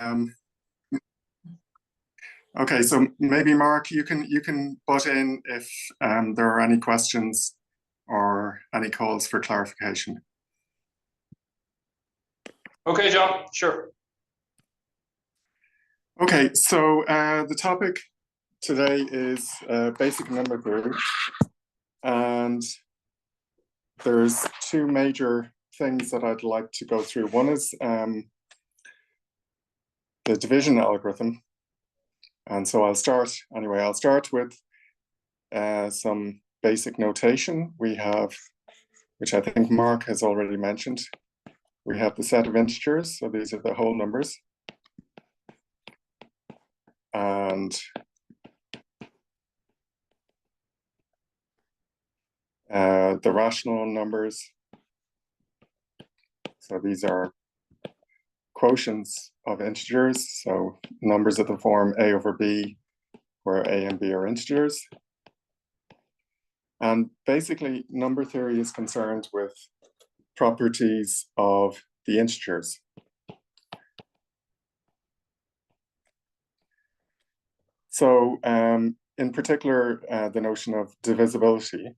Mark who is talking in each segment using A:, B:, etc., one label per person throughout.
A: Um, okay, so maybe Mark, you can butt in if there are any questions or any calls for clarification.
B: Okay, John, sure.
A: Okay, so the topic today is basic number theory, and there's two major things that I'd like to go through. One is the division algorithm, and so I'll start with some basic notation. We have, which I think Mark has already mentioned, we have the set of integers, so these are the whole numbers, and the rational numbers, so these are quotients of integers, so numbers of the form a over b, where a and b are integers. And basically, number theory is concerned with properties of the integers. So in particular, the notion of divisibility.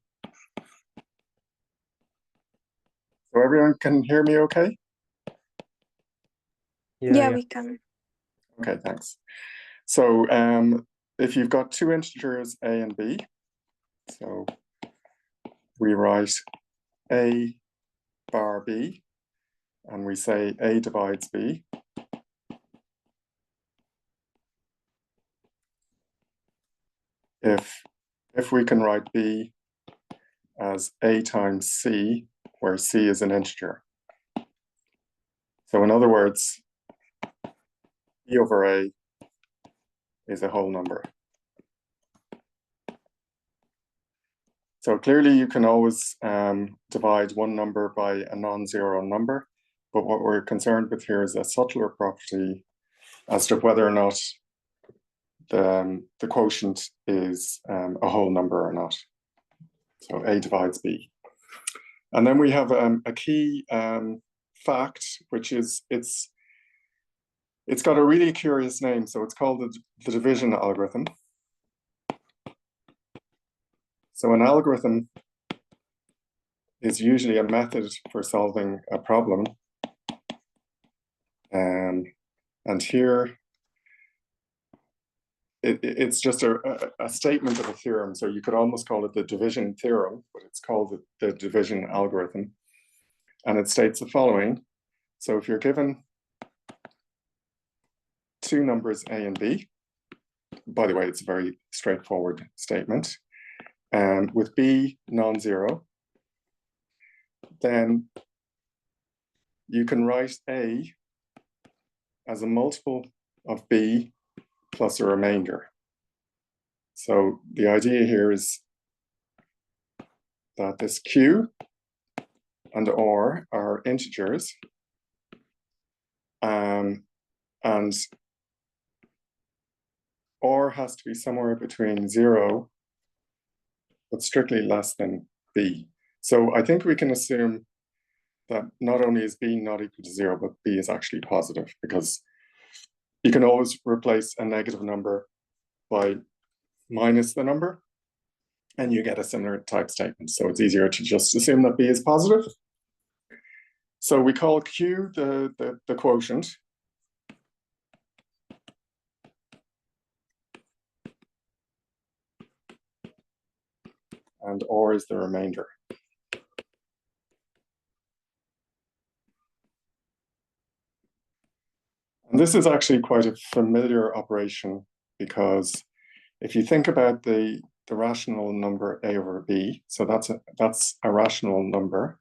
A: So everyone can hear me okay?
C: Yeah, we can.
A: Okay, thanks. So if you've got two integers a and b, so we write a bar b, and we say a divides b. If we can write b as a times c, where c is an integer. So in other words, b over a is a whole number. So clearly you can always divide one number by a non-zero number, but what we're concerned with here is a subtler property as to whether or not the quotient is a whole number or not. So a divides b. And then we have a key fact, which is it's got a really curious name. So it's called the division algorithm. So an algorithm is usually a method for solving a problem. And here, it's just a statement of a theorem. So you could almost call it the division theorem, but it's called the division algorithm. And it states the following. So if you're given two numbers a and b, by the way, it's a very straightforward statement, and with b non-zero, then you can write a as a multiple of b plus a remainder. So the idea here is that this q and r are integers, and r has to be somewhere between 0 but strictly less than b. So I think we can assume that not only is b not equal to 0, but b is actually positive, because you can always replace a negative number by minus the number, and you get a similar type statement. So it's easier to just assume that b is positive. So we call q the quotient. And r is the remainder. And this is actually quite a familiar operation, because if you think about the rational number a over b, so that's a rational number,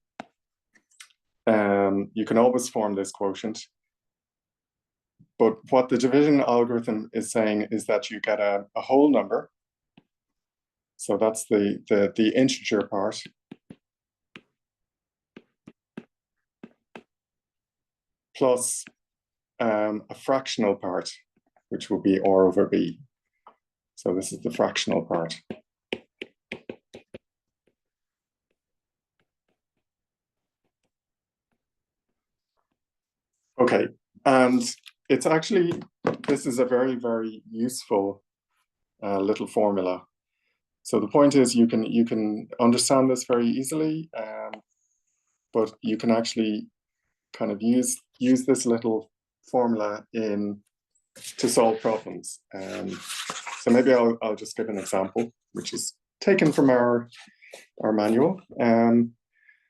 A: you can always form this quotient. But what the division algorithm is saying is that you get a whole number. So that's the integer part. Plus a fractional part, which will be r over b. So this is the fractional part. Okay, and it's actually, this is a very, very useful little formula. So the point is you can understand this very easily, but you can actually kind of use this little formula to solve problems. So maybe I'll just give an example, which is taken from our manual.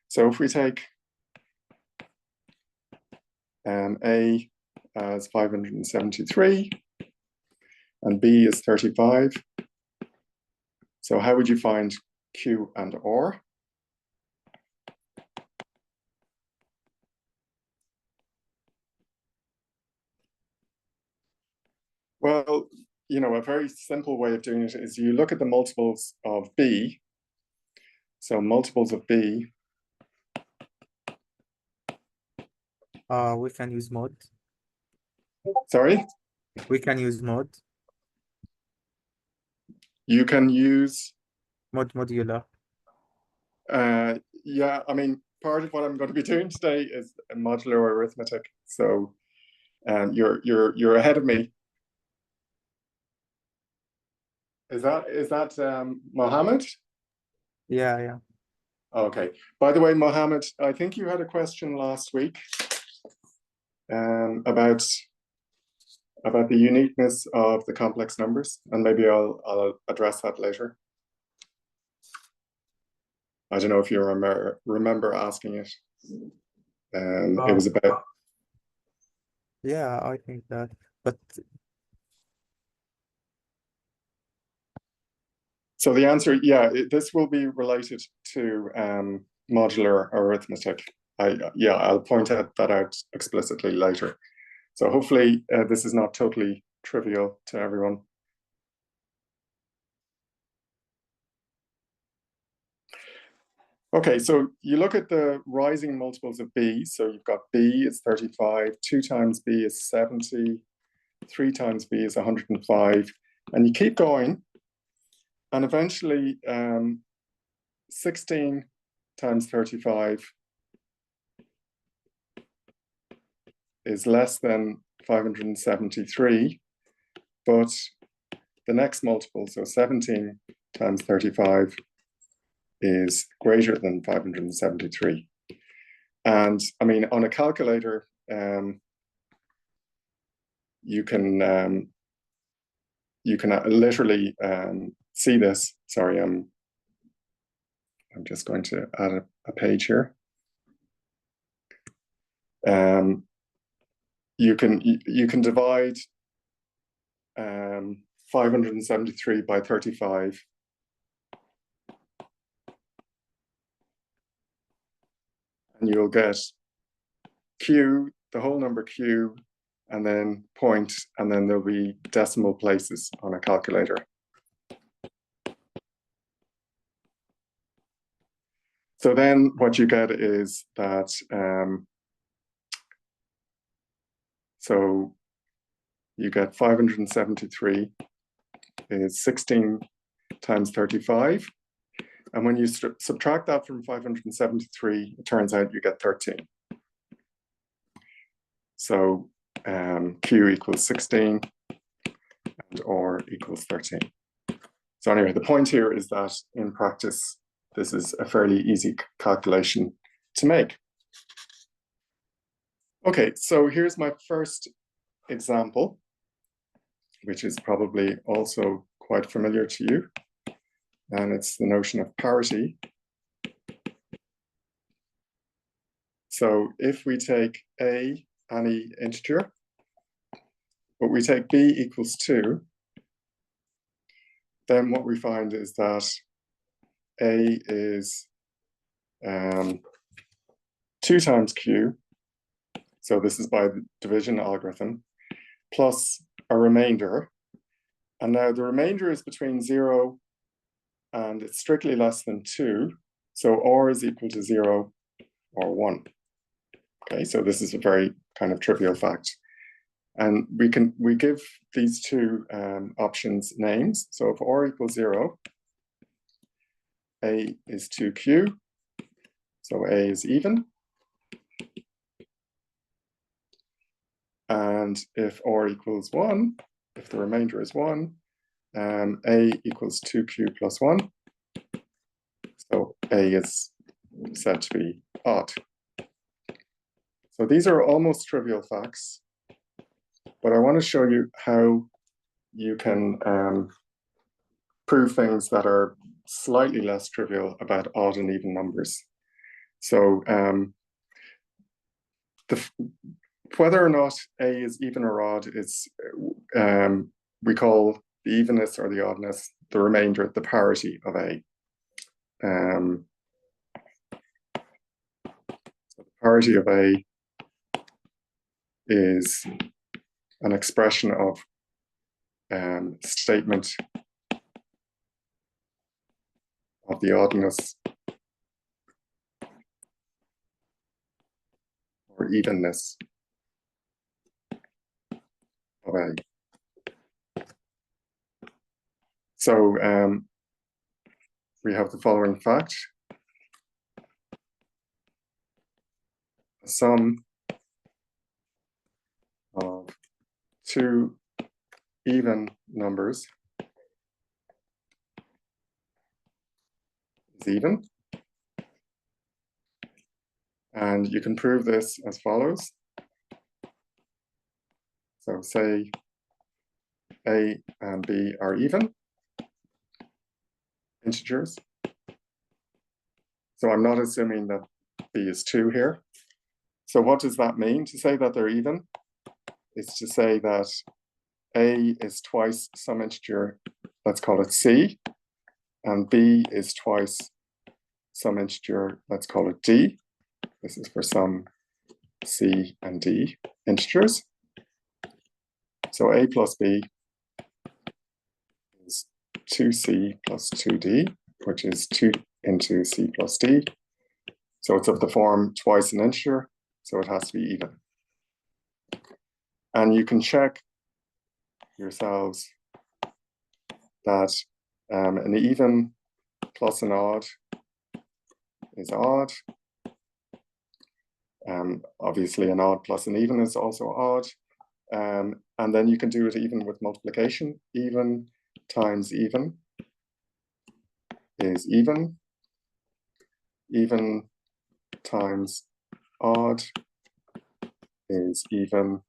A: So if we take A as 573 and B is 35. So how would you find Q and R? Well, a very simple way of doing it is you look at the multiples of B. So multiples of B.
C: We can use mod.
A: Sorry?
C: We can use mod.
A: You can use
C: modular.
A: Yeah, I mean, part of what I'm going to be doing today is modular arithmetic. So you're ahead of me. Is that Mohammed?
C: Yeah.
A: Okay. By the way, Mohammed, I think you had a question last week about the uniqueness of the complex numbers, and maybe I'll address that later. I don't know if you remember asking it. It was about.
C: Yeah, I think that, but.
A: So the answer, yeah, this will be related to modular arithmetic. I'll point that out explicitly later. So hopefully this is not totally trivial to everyone. Okay, so you look at the rising multiples of B. So you've got B is 35, 2 times B is 70, 3 times B is 105, and you keep going. And eventually 16 times 35 is less than 573, but the next multiple, so 17 times 35, is greater than 573. And I mean, on a calculator, you can literally see this. Sorry, I'm just going to add a page here. You can divide 573 by 35. And you'll get Q, the whole number Q, and then point, and then there'll be decimal places on a calculator. So then what you get is that, so you get 573 is 16 times 35. And when you subtract that from 573, it turns out you get 13. So Q equals 16 and R equals 13. So anyway, the point here is that in practice, this is a fairly easy calculation to make. Okay, so here's my first example, which is probably also quite familiar to you. And it's the notion of parity. So if we take A, any integer, but we take B equals 2, then what we find is that A is 2 times Q, so this is by the division algorithm, plus a remainder. And now the remainder is between 0 and it's strictly less than 2. So R is equal to 0 or 1. Okay, so this is a very kind of trivial fact. And we give these two options names. So if R equals 0, A is 2Q. So A is even. And if r equals 1, if the remainder is 1, a equals 2q plus 1. So a is said to be odd. So these are almost trivial facts, but I want to show you how you can prove things that are slightly less trivial about odd and even numbers. So whether or not a is even or odd is, we call the evenness or the oddness, the remainder, the parity of a. So the parity of a is an expression of statement of the oddness or evenness of a. So we have the following fact. The sum of two even numbers is even. And you can prove this as follows. So say a and b are even integers. So I'm not assuming that b is 2 here. So what does that mean? To say that they're even is to say that a is twice some integer, let's call it c, and b is twice some integer, let's call it d. This is for some c and d integers. So a plus b is 2c plus 2d, which is 2 into c plus d. So it's of the form twice an integer, so it has to be even. And you can check yourselves that an even plus an odd is odd. Obviously, an odd plus an even is also odd. And then you can do it even with multiplication. Even times even is even. Even times odd is even,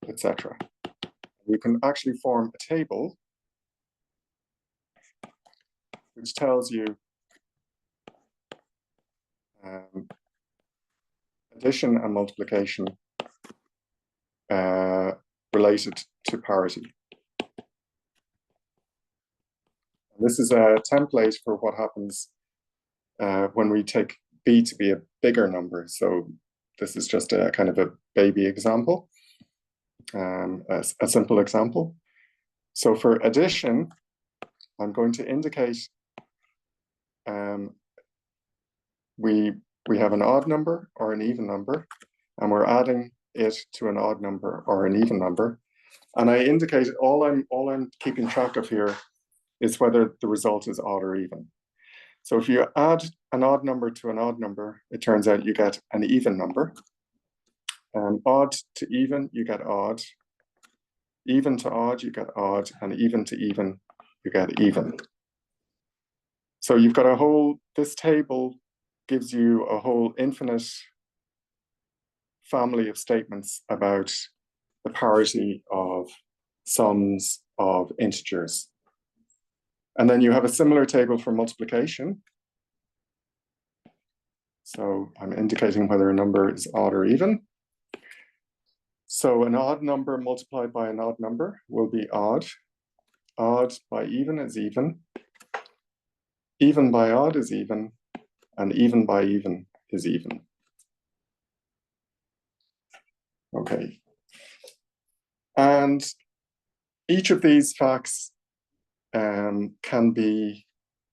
A: etc. You can actually form a table which tells you addition and multiplication related to parity. This is a template for what happens when we take b to be a bigger number. So this is just a kind of a baby example, a simple example. So for addition, I'm going to indicate we have an odd number or an even number, and we're adding it to an odd number or an even number. And I indicate all I'm keeping track of here is whether the result is odd or even. So if you add an odd number to an odd number, it turns out you get an even number. Odd to even, you get odd. Even to odd, you get odd. And even to even, you get even. So you've got a whole, this table gives you a whole infinite family of statements about the parity of sums of integers. And then you have a similar table for multiplication. So I'm indicating whether a number is odd or even. So an odd number multiplied by an odd number will be odd. Odd by even is even. Even by odd is even. And even by even is even. Okay. And each of these facts can be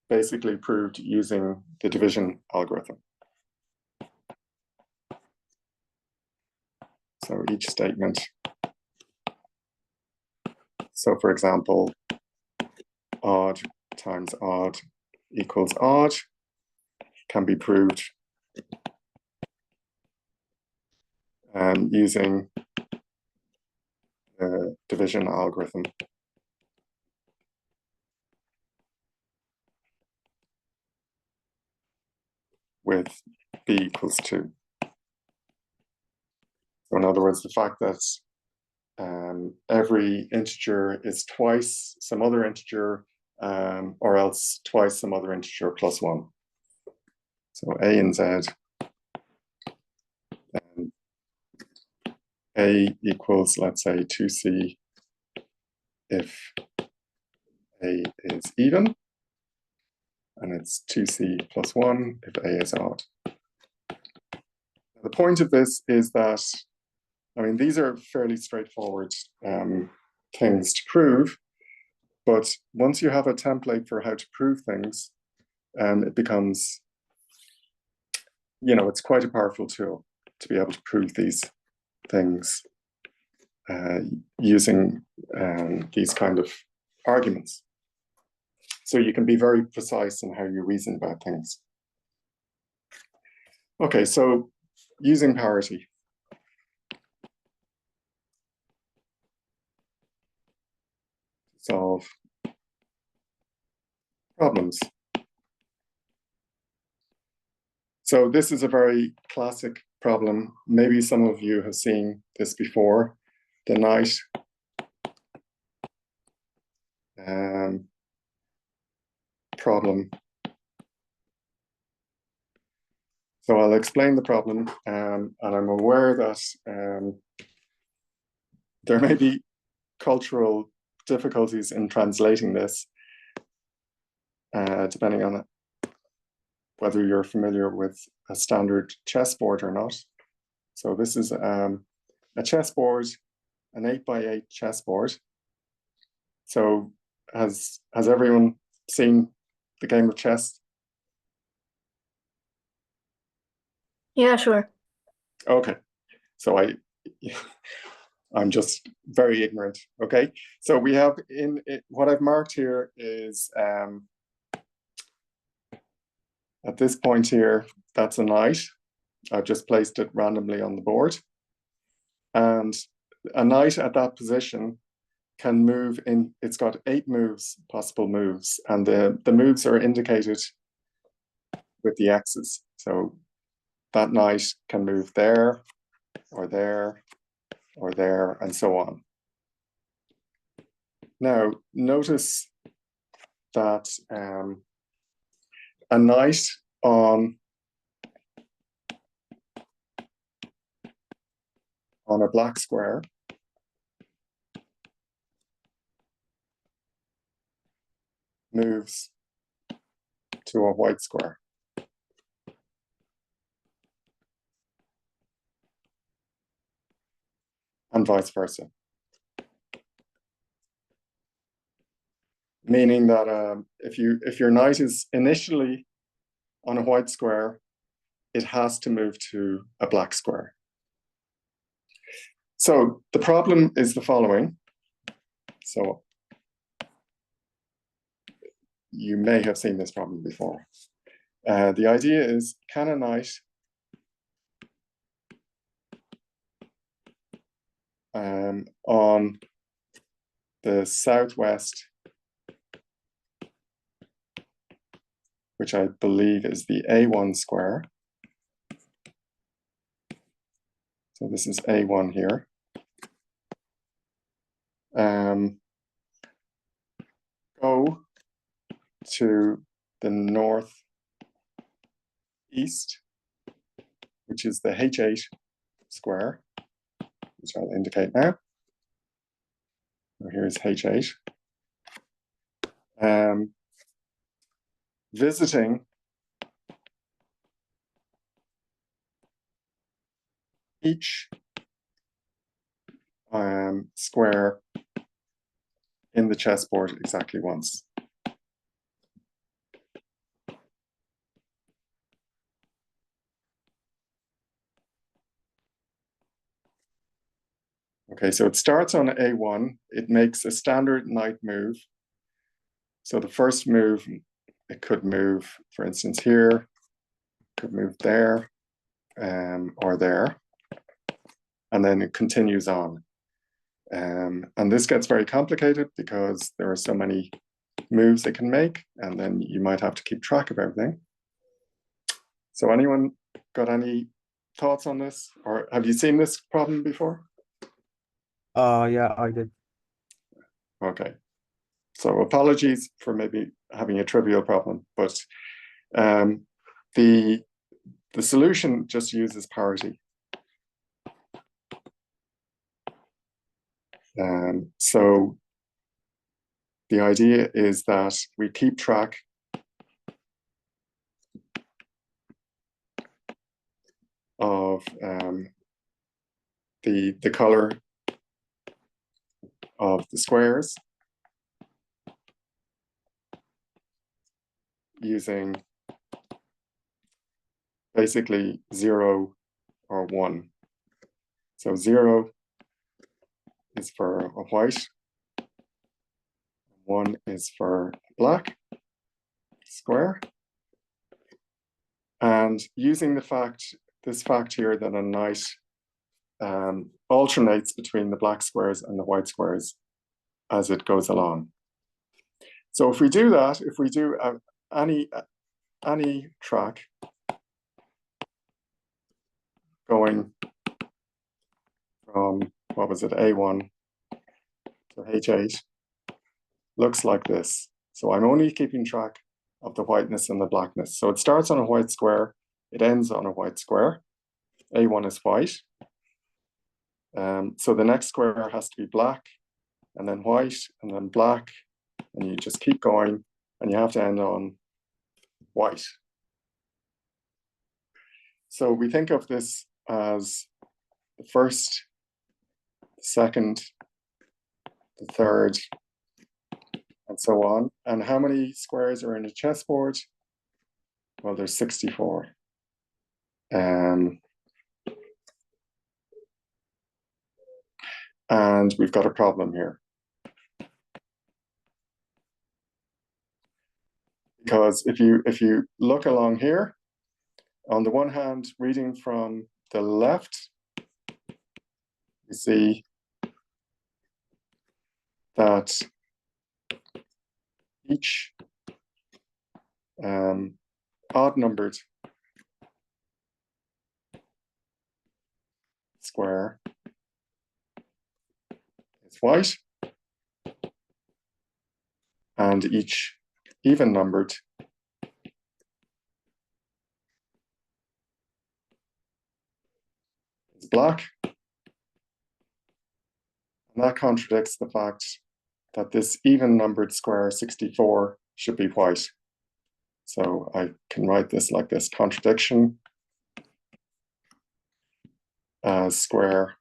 A: basically proved using the division algorithm. So each statement. So for example, odd times odd equals odd can be proved using division algorithm. With b equals 2. So in other words, the fact that every integer is twice some other integer, or else twice some other integer plus 1. So a and z, a equals, let's say, 2c if a is even, and it's 2c plus 1 if a is odd. The point of this is that, I mean, these are fairly straightforward things to prove, but once you have a template for how to prove things, it becomes, it's quite a powerful tool to be able to prove these things using these kind of arguments. So you can be very precise in how you reason about things. Okay, so using parity. Solve problems. So this is a very classic problem. Maybe some of you have seen this before. The night problem. So I'll explain the problem, and I'm aware that there may be cultural difficulties in translating this, depending on whether you're familiar with a standard chessboard or not. So this is a chessboard, an 8x8 chessboard. So has everyone seen the game of chess?
D: Yeah, sure.
A: Okay, so I'm just very ignorant. Okay, so we have what I've marked here is at this point here, that's a knight. I've just placed it randomly on the board, and a knight at that position can move in. It's got 8 moves, possible moves, and the moves are indicated with the X's. So that knight can move there, or there, or there, and so on. Now, notice that a knight on a black square moves to a white square. And vice versa. Meaning that if your knight is initially on a white square, it has to move to a black square. So the problem is the following. So you may have seen this problem before. The idea is, can a knight on the southwest, which I believe is the A1 square. So this is A1 here. Go to the northeast, which is the H8 square, which I'll indicate now. So here's H8. Visiting each square in the chessboard exactly once. Okay, so it starts on A1. It makes a standard knight move. So the first move, it could move, for instance, here, could move there, or there, and then it continues on. And this gets very complicated because there are so many moves they can make, and then you might have to keep track of everything. So anyone got any thoughts on this, or have you seen this problem before?
C: Yeah, I did.
A: Okay. So apologies for maybe having a trivial problem, but the solution just uses parity. So the idea is that we keep track of the color of the squares using basically 0 or 1. So 0 is for a white, 1 is for a black square. And using this fact here that a knight alternates between the black squares and the white squares as it goes along. So if we do that, if we do any track going from, what was it, A1 to H8, looks like this. So I'm only keeping track of the whiteness and the blackness. So it starts on a white square, it ends on a white square. A1 is white. So the next square has to be black, and then white, and then black, and you just keep going, and you have to end on white. So we think of this as the first, the second, the third, and so on. And how many squares are in a chessboard? Well, there's 64. And we've got a problem here. Because if you look along here, on the one hand, reading from the left, you see that each odd-numbered square is white, and each even-numbered is black. And that contradicts the fact that this even-numbered square 64 should be white. So I can write this like this: contradiction as square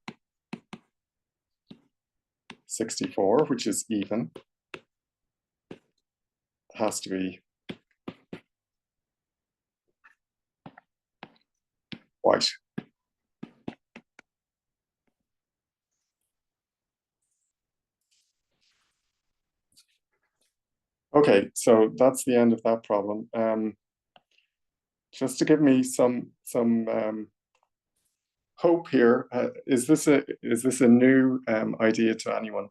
A: 64, which is even, has to be white. Okay, so that's the end of that problem. Just to give me some hope here, is this a new idea to anyone?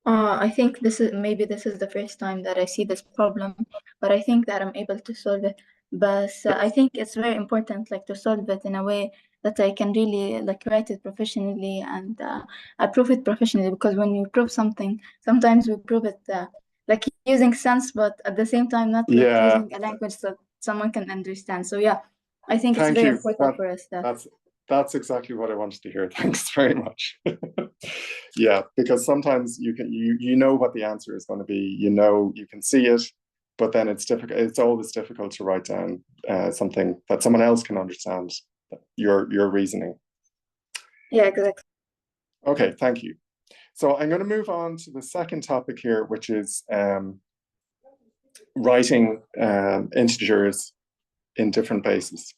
D: I think maybe this is the first time that I see this problem, but I think that I'm able to solve it. But I think it's very important, like, to solve it in a way that I can really like write it professionally and I prove it professionally. Because when you prove something, sometimes we prove it like using sense, but at the same time not like
A: Yeah.
D: using a language that someone can understand. So yeah, I think it's
A: Thank
D: very
A: you.
D: important for us that.
A: That's exactly what I wanted to hear. Thanks very much. Yeah, because sometimes you know what the answer is going to be. You can see it, but then it's difficult. It's always difficult to write down something that someone else can understand. Your reasoning.
D: Yeah, exactly.
A: Okay, thank you. So I'm going to move on to the second topic here, which is writing integers in different bases.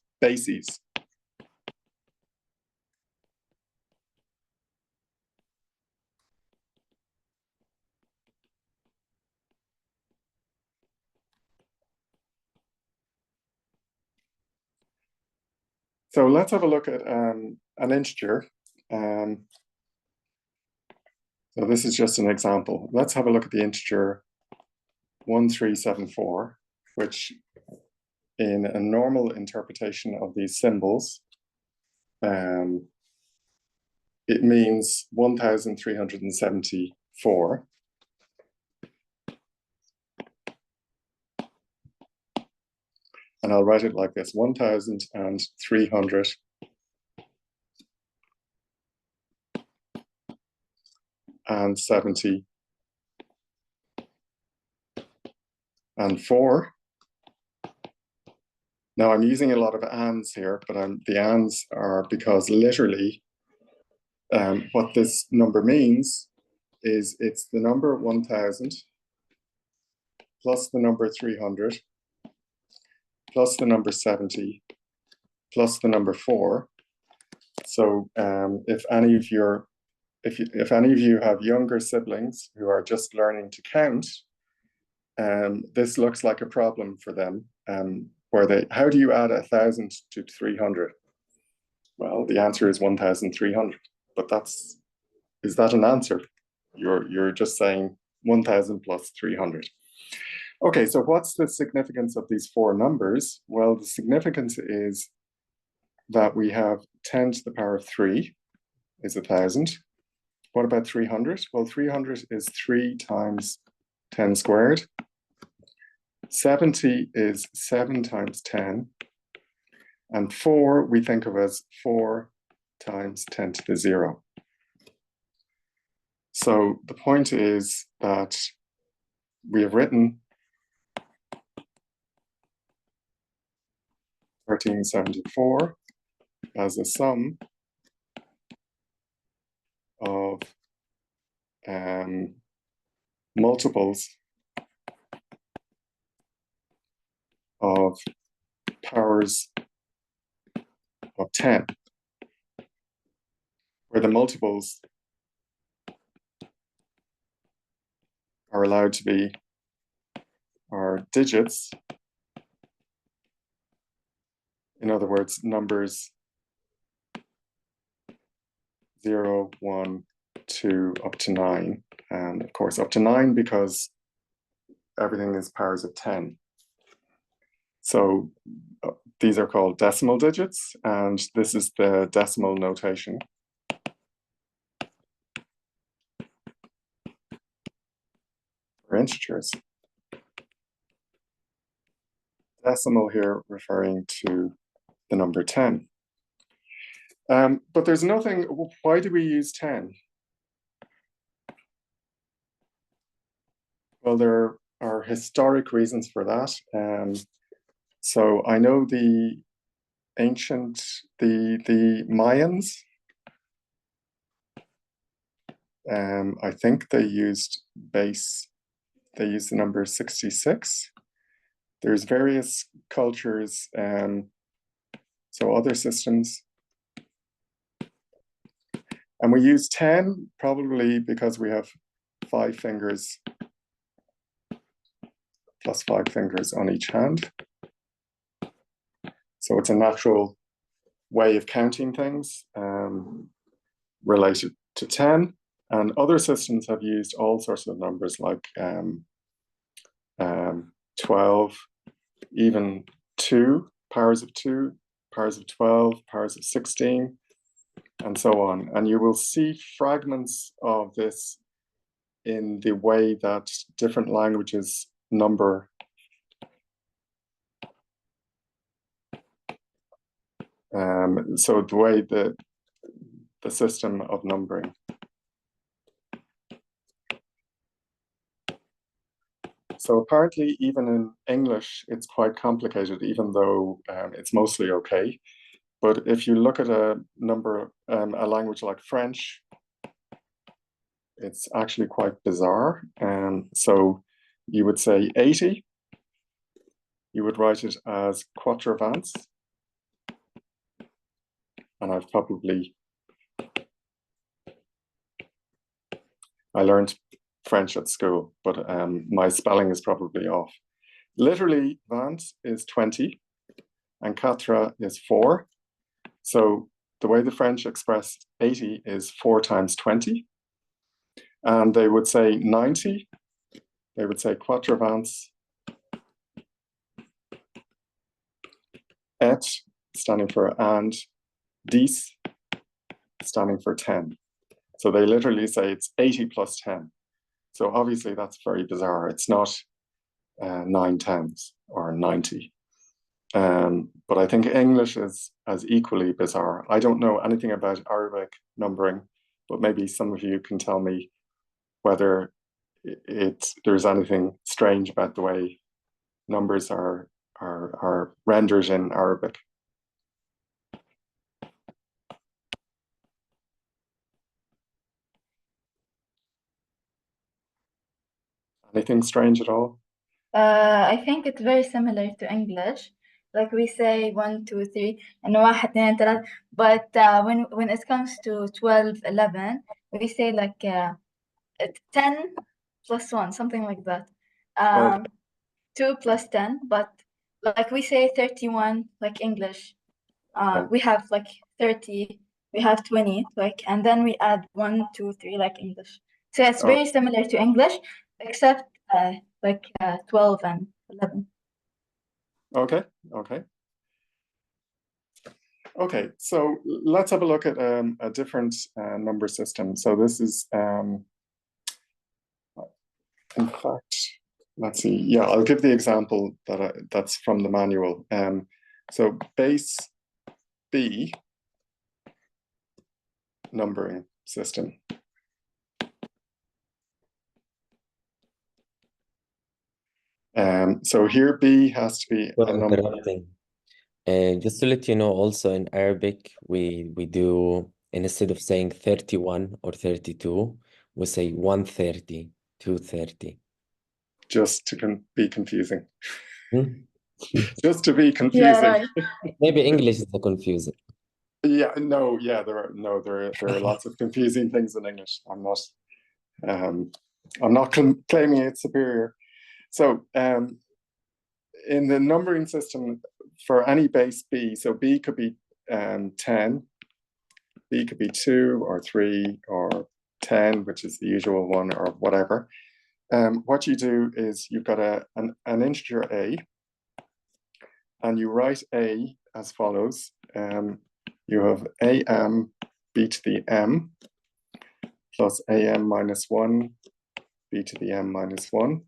A: So let's have a look at an integer. So this is just an example. Let's have a look at the integer 1374, which in a normal interpretation of these symbols, it means 1374. And I'll write it like this: 1374. Now I'm using a lot of ands here, but the ands are because literally what this number means is it's the number 1000 plus the number 300 plus the number 70 plus the number 4. So if any of you have younger siblings who are just learning to count, this looks like a problem for them. How do you add 1000 to 300? Well, the answer is 1300. But is that an answer? You're just saying 1000 plus 300. Okay, so what's the significance of these four numbers? Well, the significance is that we have 10 to the power of 3 is 1000. What about 300? Well, 300 is 3 times 10 squared. 70 is 7 times 10. And 4 we think of as 4 times 10 to the 0. So the point is that we have written 1374 as a sum of multiples of powers of 10, where the multiples are allowed to be our digits. In other words, numbers 0, 1, 2, up to 9. And of course, up to 9 because everything is powers of 10. So these are called decimal digits, and this is the decimal notation. For integers. Decimal here referring to the number 10. But there's nothing, why do we use 10? Well, there are historic reasons for that. So I know the Mayans, I think they used the number 66. There's various cultures, so other systems. And we use 10 probably because we have 5 fingers plus 5 fingers on each hand. So it's a natural way of counting things related to 10. And other systems have used all sorts of numbers like 12, even 2, powers of 2, powers of 12, powers of 16, and so on. And you will see fragments of this in the way that different languages number. So the way the system of numbering. So apparently, even in English, it's quite complicated, even though it's mostly okay. But if you look at a language like French, it's actually quite bizarre. So you would say 80. You would write it as quatrovants. And I learned French at school, but my spelling is probably off. Literally, vant is 20, and quatre is 4. So the way the French express 80 is 4 times 20. And they would say 90, they would say quatravants et, standing for and, 10, standing for 10. So they literally say it's 80 plus 10. So obviously that's very bizarre. It's not 9 tens or 90. But I think English is as equally bizarre. I don't know anything about Arabic numbering, but maybe some of you can tell me whether there's anything strange about the way numbers are rendered in Arabic. Anything strange at all?
D: I think it's very similar to English. Like we say 1, 2, 3, and 1, 2, 3. But when it comes to 12, 11, we say like 10 plus 1, something like that.
A: Okay.
D: 2 plus 10, but like we say 31 like English.
A: Okay.
D: We have like 30, we have 20, like, and then we add 1, 2, 3 like English. So it's
A: Oh.
D: very similar to English, except like 12 and 11.
A: Okay, okay. Okay, so let's have a look at a different number system. So this is, in fact, let's see. Yeah, I'll give the example that's from the manual. So base B numbering system. So here B has to be
E: For
A: a number.
E: interrupting. Just to let you know, also in Arabic, we do, instead of saying 31 or 32, we say 130, 230.
A: Just to be confusing.
E: Hmm?
A: Just to be confusing.
D: Yeah, right.
E: Maybe English is the confusing.
A: Yeah, no, yeah, there are lots of confusing things in English. I'm not claiming it's superior. So in the numbering system for any base B, so B could be 10, B could be 2 or 3 or 10, which is the usual one, or whatever. What you do is you've got an integer A, and you write A as follows. You have AM B to the M plus AM minus 1 B to the M minus 1,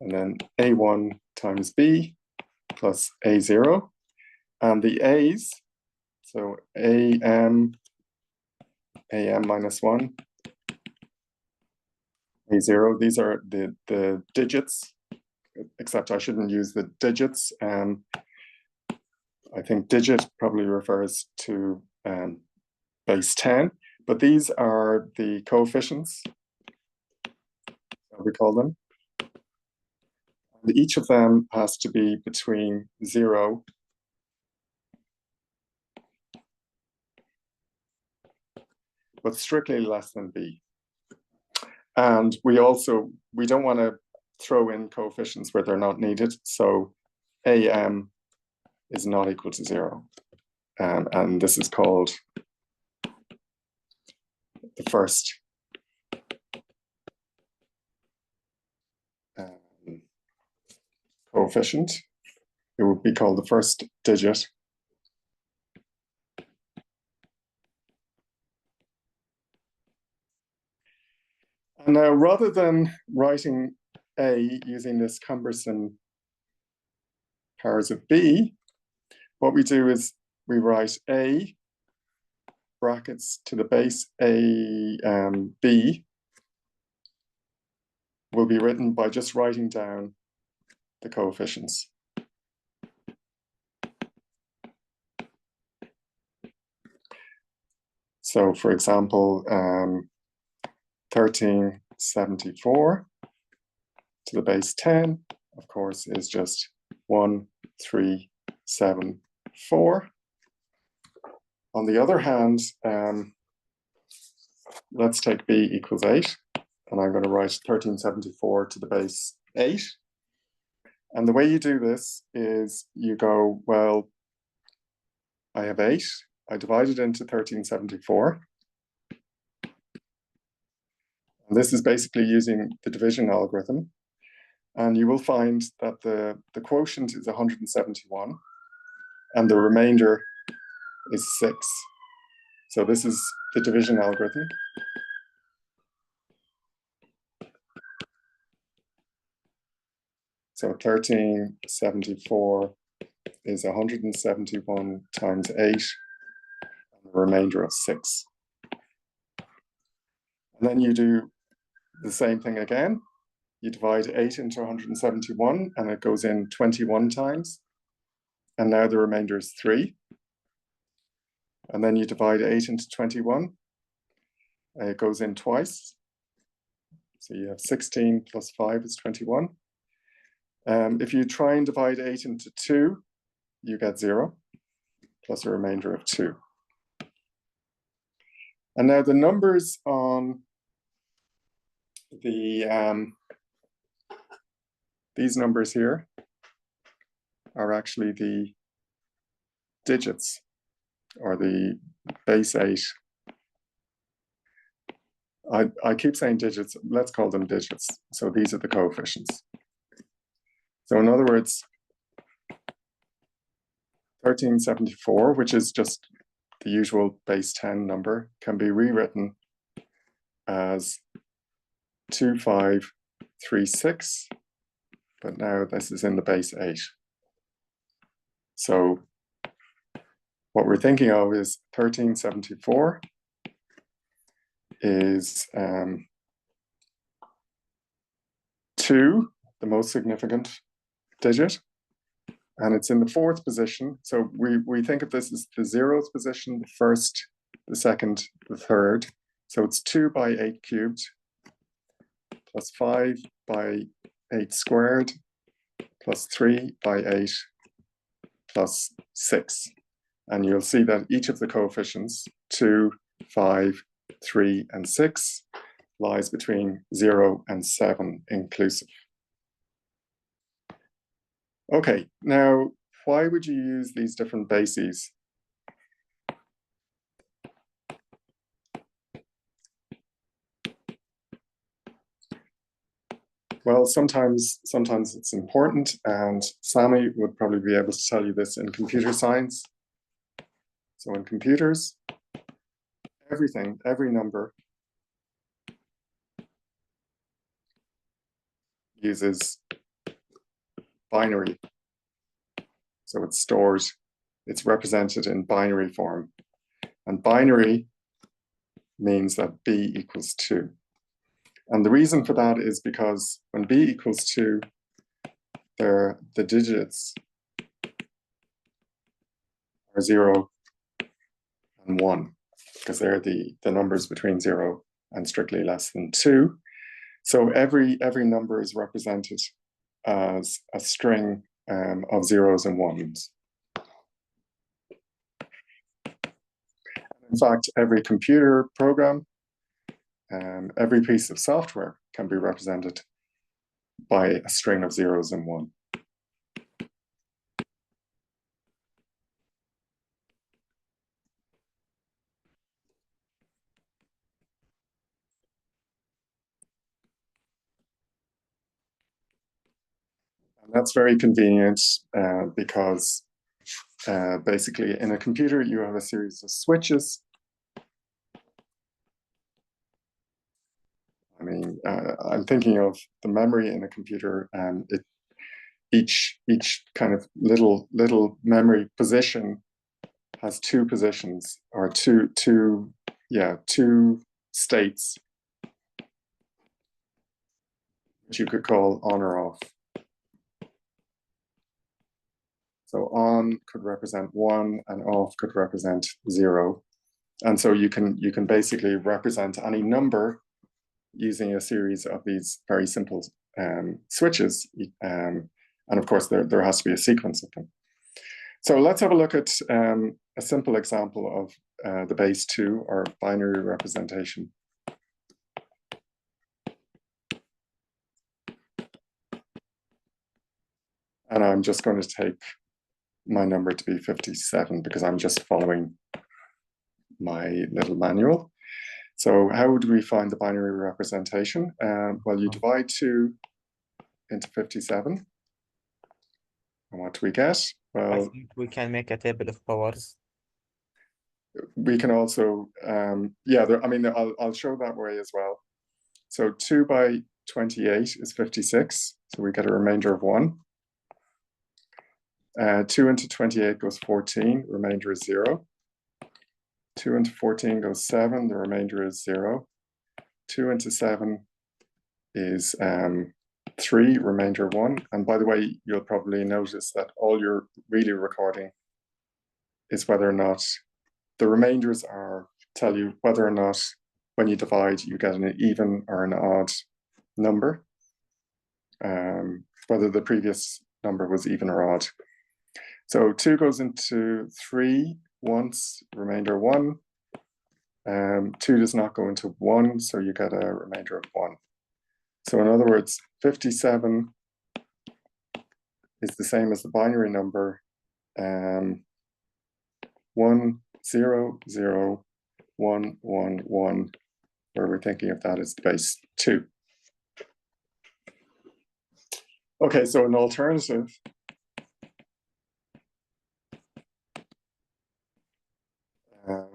A: and then A1 times B plus A0. And the A's, so AM minus 1, A0, these are the digits, except I shouldn't use the digits. I think digit probably refers to base 10, but these are the coefficients, we call them. And each of them has to be between 0 but strictly less than B. And we don't want to throw in coefficients where they're not needed. So AM is not equal to 0. And this is called the first coefficient. It would be called the first digit. And now, rather than writing A using this cumbersome powers of B, what we do is we write A brackets to the base A B will be written by just writing down the coefficients. So for example, 1374 to the base 10, of course, is just 1, 3, 7, 4. On the other hand, let's take B equals 8, and I'm going to write 1374 to the base 8. And the way you do this is you go, well, I have 8. I divide it into 1374. And this is basically using the division algorithm. And you will find that the quotient is 171 and the remainder is 6. So this is the division algorithm. So 1374 is 171 times 8, and the remainder of 6. And then you do the same thing again. You divide 8 into 171, and it goes in 21 times. And now the remainder is 3. And then you divide 8 into 21, and it goes in twice. So you have 16 plus 5 is 21. If you try and divide 8 into 2, you get 0, plus a remainder of 2. And now the numbers on the these numbers here are actually the digits, or the base 8. I keep saying digits, let's call them digits. So these are the coefficients. So in other words, 1374, which is just the usual base 10 number, can be rewritten as 2536, but now this is in the base 8. So what we're thinking of is 1374 is 2, the most significant digit, and it's in the 4th position. So we think of this as the 0th position, the 1st, the 2nd, the 3rd. So it's 2 by 8 cubed, plus 5 by 8 squared, plus 3 by 8, plus 6. And you'll see that each of the coefficients, 2, 5, 3, and 6, lies between 0 and 7 inclusive. Okay, now why would you use these different bases? Well, sometimes it's important, and Sami would probably be able to tell you this in computer science. So in computers, everything, every number uses binary. So it's stored, it's represented in binary form. And binary means that b equals 2. And the reason for that is because when b equals 2, the digits are 0 and 1, because they're the numbers between 0 and strictly less than 2. So every number is represented as a string of zeros and ones. In fact, every computer program, every piece of software can be represented by a string of zeros and one. And that's very convenient because basically in a computer you have a series of switches. I mean, I'm thinking of the memory in a computer, and each kind of little memory position has two positions, or two states, which you could call on or off. So on could represent 1 and off could represent 0. And so you can basically represent any number using a series of these very simple switches. And of course, there has to be a sequence of them. So let's have a look at a simple example of the base 2, or binary representation. And I'm just going to take my number to be 57 because I'm just following my little manual. So how would we find the binary representation? Well, you divide 2 into 57. And what do we get?
C: I
A: Well,
C: think we can make a table of powers.
A: we can also, yeah, I mean, I'll show that way as well. So 2 by 28 is 56. So we get a remainder of 1. 2 into 28 goes 14, remainder is 0. 2 into 14 goes 7, the remainder is 0. 2 into 7 is 3, remainder 1. And by the way, you'll probably notice that all you're really recording is whether or not the remainders tell you whether or not when you divide you get an even or an odd number, whether the previous number was even or odd. So 2 goes into 3 once, remainder 1. 2 does not go into 1, so you get a remainder of 1. So in other words, 57 is the same as the binary number 1, 0, 0, 1, 1, 1, where we're thinking of that as the base 2. Okay, so an alternative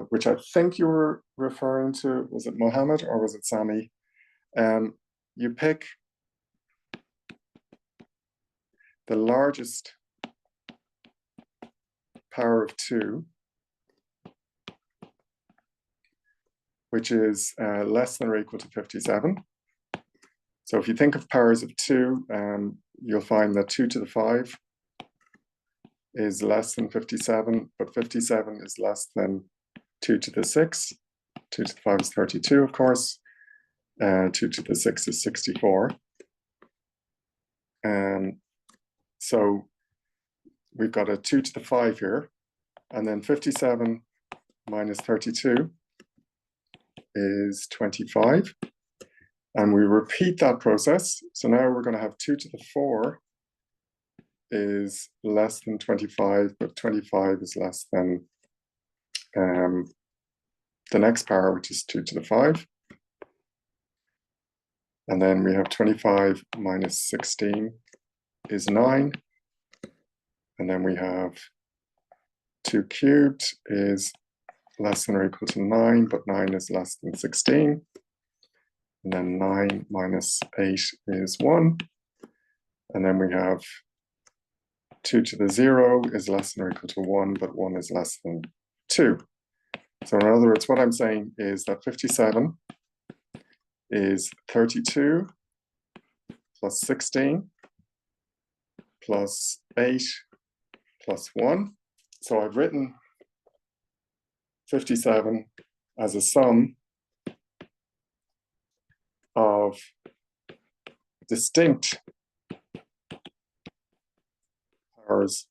A: which I think you were referring to, was it Mohammed or was it Sami? You pick the largest power of 2, which is less than or equal to 57. So if you think of powers of 2, you'll find that 2 to the 5 is less than 57, but 57 is less than 2 to the 6. 2 to the 5 is 32, of course. 2 to the 6 is 64. So we've got a 2 to the 5 here, and then 57 minus 32 is 25. And we repeat that process. So now we're going to have 2 to the 4 is less than 25, but 25 is less than the next power, which is 2 to the 5. And then we have 25 minus 16 is 9. And then we have 2 cubed is less than or equal to 9, but 9 is less than 16. And then 9 minus 8 is 1. And then we have 2 to the 0 is less than or equal to 1, but 1 is less than 2. So in other words, what I'm saying is that 57 is 32 plus 16 plus 8 plus 1. So I've written 57 as a sum of distinct powers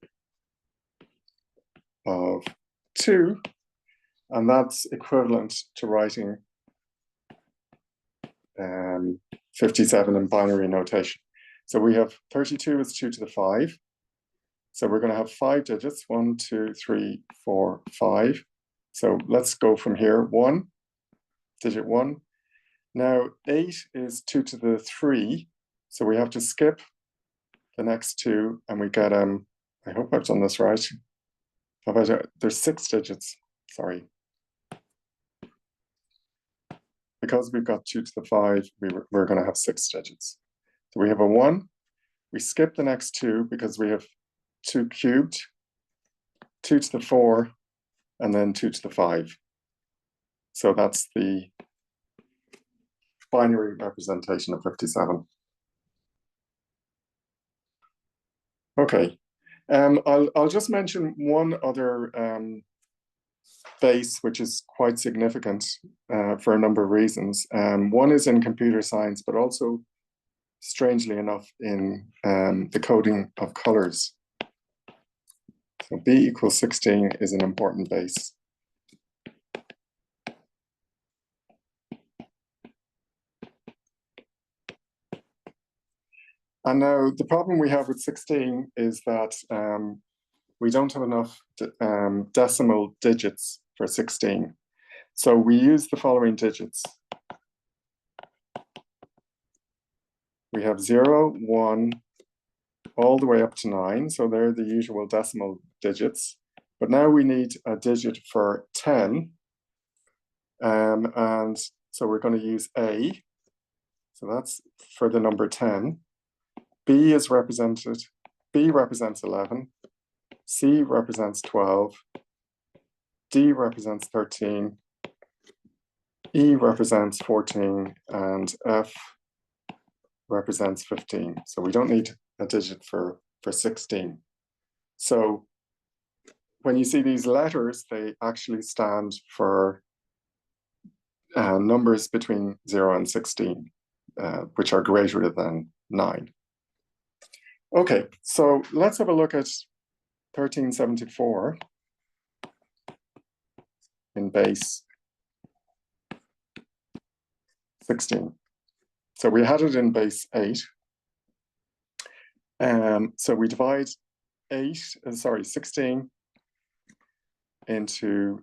A: of 2, and that's equivalent to writing 57 in binary notation. So we have 32 is 2 to the 5. So we're going to have 5 digits, 1, 2, 3, 4, 5. So let's go from here, 1, digit 1. Now 8 is 2 to the 3. So we have to skip the next 2 and we get, I hope I've done this right. How about, there's 6 digits, sorry. Because we've got 2 to the 5, we're going to have 6 digits. So we have a 1, we skip the next 2 because we have 2 cubed, 2 to the 4, and then 2 to the 5. So that's the binary representation of 57. Okay, I'll just mention one other base which is quite significant for a number of reasons. One is in computer science, but also, strangely enough, in the coding of colors. So B equals 16 is an important base. And now the problem we have with 16 is that we don't have enough decimal digits for 16. So we use the following digits. We have 0, 1, all the way up to 9. So they're the usual decimal digits. But now we need a digit for 10. And so we're going to use A. So that's for the number 10. B is represented. B represents 11. C represents 12. D represents 13. E represents 14. And F represents 15. So we don't need a digit for 16. So when you see these letters, they actually stand for numbers between 0 and 16, which are greater than 9. Okay, so let's have a look at 1374 in base 16. So we had it in base 8. So we divide 16 into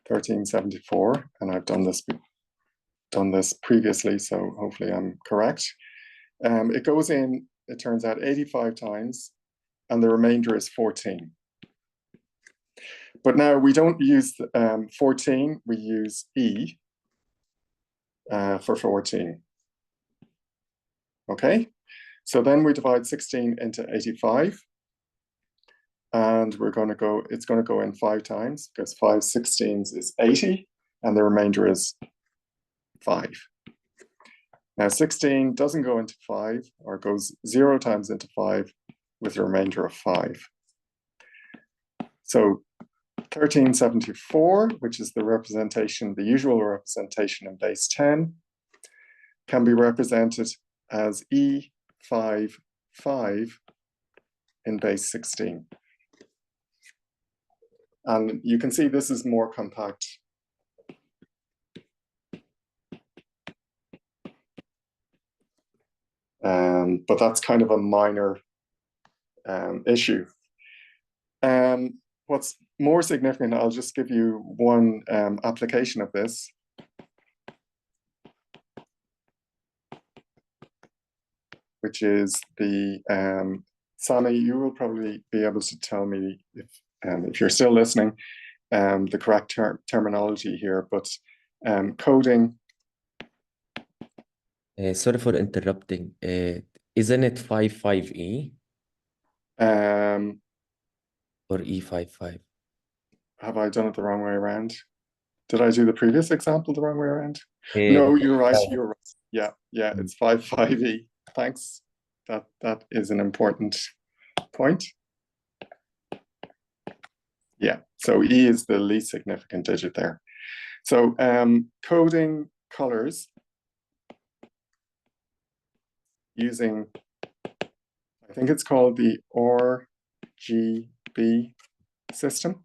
A: 1374, and I've done this previously, so hopefully I'm correct. It goes in, it turns out 85 times, and the remainder is 14. But now we don't use 14, we use E for 14. Okay, so then we divide 16 into 85. And it's going to go in 5 times, because 5 16s is 80, and the remainder is 5. Now 16 doesn't go into 5, or goes 0 times into 5 with a remainder of 5. So 1374, which is the representation, the usual representation in base 10, can be represented as E55 in base 16. And you can see this is more compact. But that's kind of a minor issue. What's more significant, I'll just give you one application of this. Which is the, Sami, you will probably be able to tell me if you're still listening, the correct terminology here, but coding.
E: Sorry for interrupting. Isn't it 55E or E55?
A: Have I done it the wrong way around? Did I do the previous example the wrong way around? No, you're right. You're right. Yeah, it's 55E. Thanks. That is an important point. Yeah, so E is the least significant digit there. So coding colors using, I think it's called the RGB system.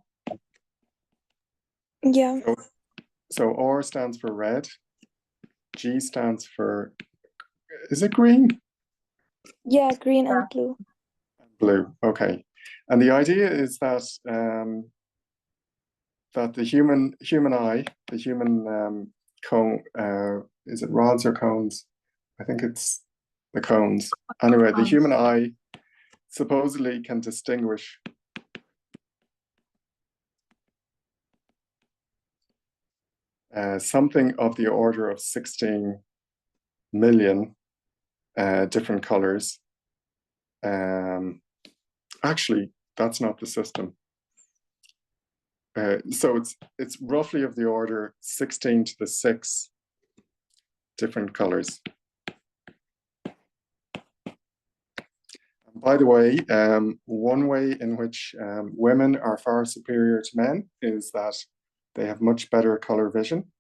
F: Yeah.
A: So R stands for red, G stands for, is it green?
F: Yeah, green and blue.
A: Blue, okay. And the idea is that that the human eye, the human cone, is it rods or cones? I think it's the cones. Anyway, the human eye supposedly can distinguish something of the order of 16 million different colors. Actually, that's not the system. So it's roughly of the order 16 to the 6 different colors. By the way, one way in which women are far superior to men is that they have much better color vision.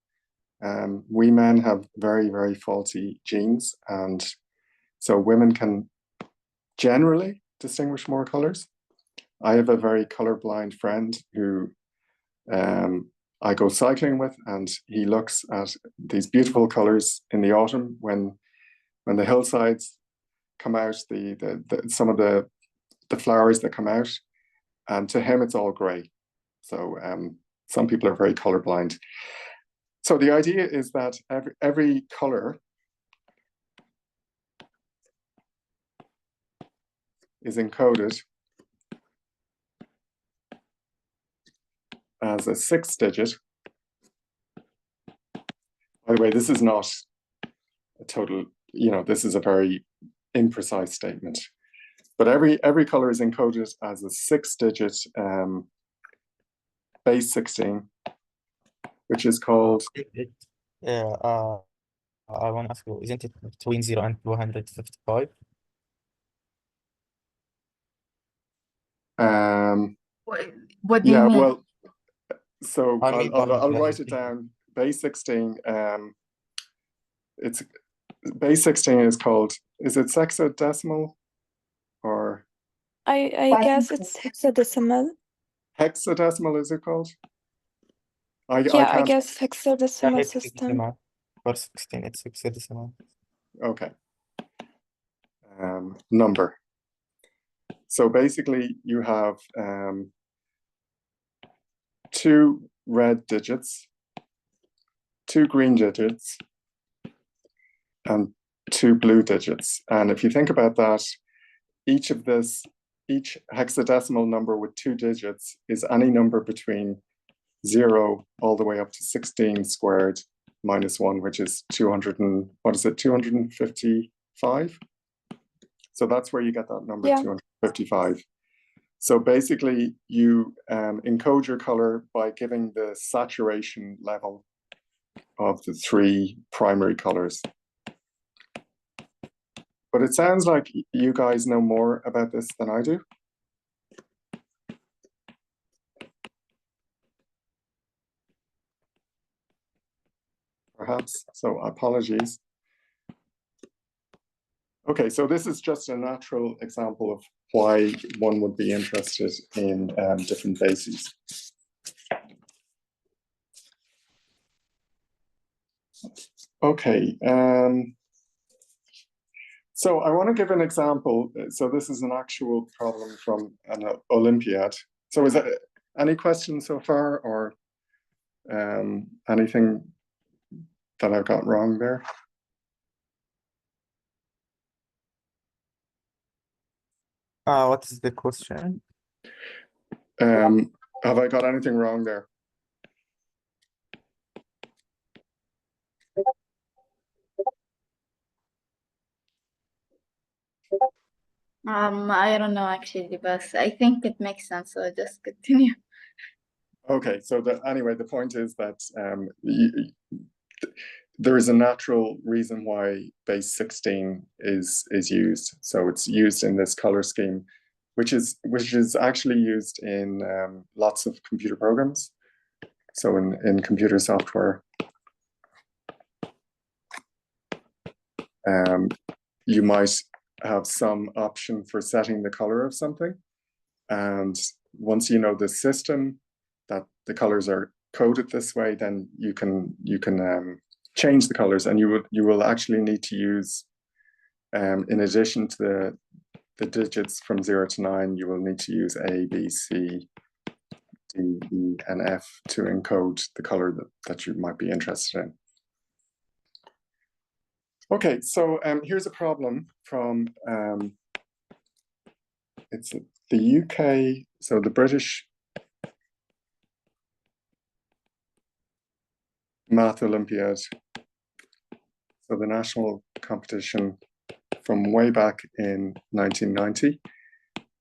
A: We men have very, very faulty genes, and so women can generally distinguish more colors. I have a very colorblind friend who I go cycling with, and he looks at these beautiful colors in the autumn when the hillsides come out, some of the flowers that come out, and to him it's all gray. So some people are very colorblind. So the idea is that every color is encoded as a 6-digit. By the way, this is not a total, this is a very imprecise statement. But every color is encoded as a 6-digit base 16, which is called.
C: I want to ask you, isn't it between 0 and 255?
D: What do you mean?
A: Well, so
C: I mean,
A: I'll write it down. Base 16. It's base 16 is called. Is it sexadecimal, or?
F: I guess it's hexadecimal.
A: Hexadecimal, is it called? I
F: I guess
C: Yeah,
F: hexadecimal
C: it's
F: system.
C: hexadecimal. For 16, it's hexadecimal.
A: Okay. Number. So basically, you have 2 red digits, 2 green digits, and 2 blue digits. And if you think about that, each hexadecimal number with 2 digits is any number between 0 all the way up to 16 squared minus 1, which is 255? So that's where you get that number, 255. So basically, you encode your color by giving the saturation level of the 3 primary colors. But it sounds like you guys know more about this than I do. Perhaps, so apologies. Okay, so this is just a natural example of why one would be interested in different bases. Okay, so I want to give an example. So this is an actual problem from an Olympiad. So is there any questions so far, or anything that I've got wrong there?
C: What is the question?
A: Have I got anything wrong there?
D: I don't know actually, but I think it makes sense, so just continue.
A: Okay, so anyway, the point is that there is a natural reason why base 16 is used. So it's used in this color scheme, which is actually used in lots of computer programs. So in computer software, you might have some option for setting the color of something. And once you know the system that the colors are coded this way, then you can change the colors, and you will actually need to use, in addition to the digits from 0 to 9, you will need to use A, B, C, D, E, and F to encode the color that you might be interested in. Okay, so here's a problem from it's the UK, so the British Math Olympiad, so the national competition from way back in 1990.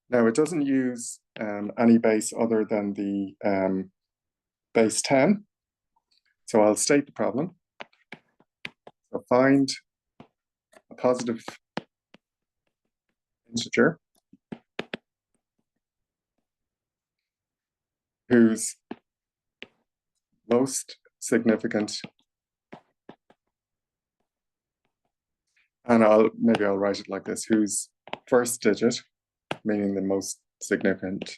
A: Now it doesn't use any base other than the base 10. So I'll state the problem. So find a positive integer whose most significant, and maybe I'll write it like this, whose first digit, meaning the most significant,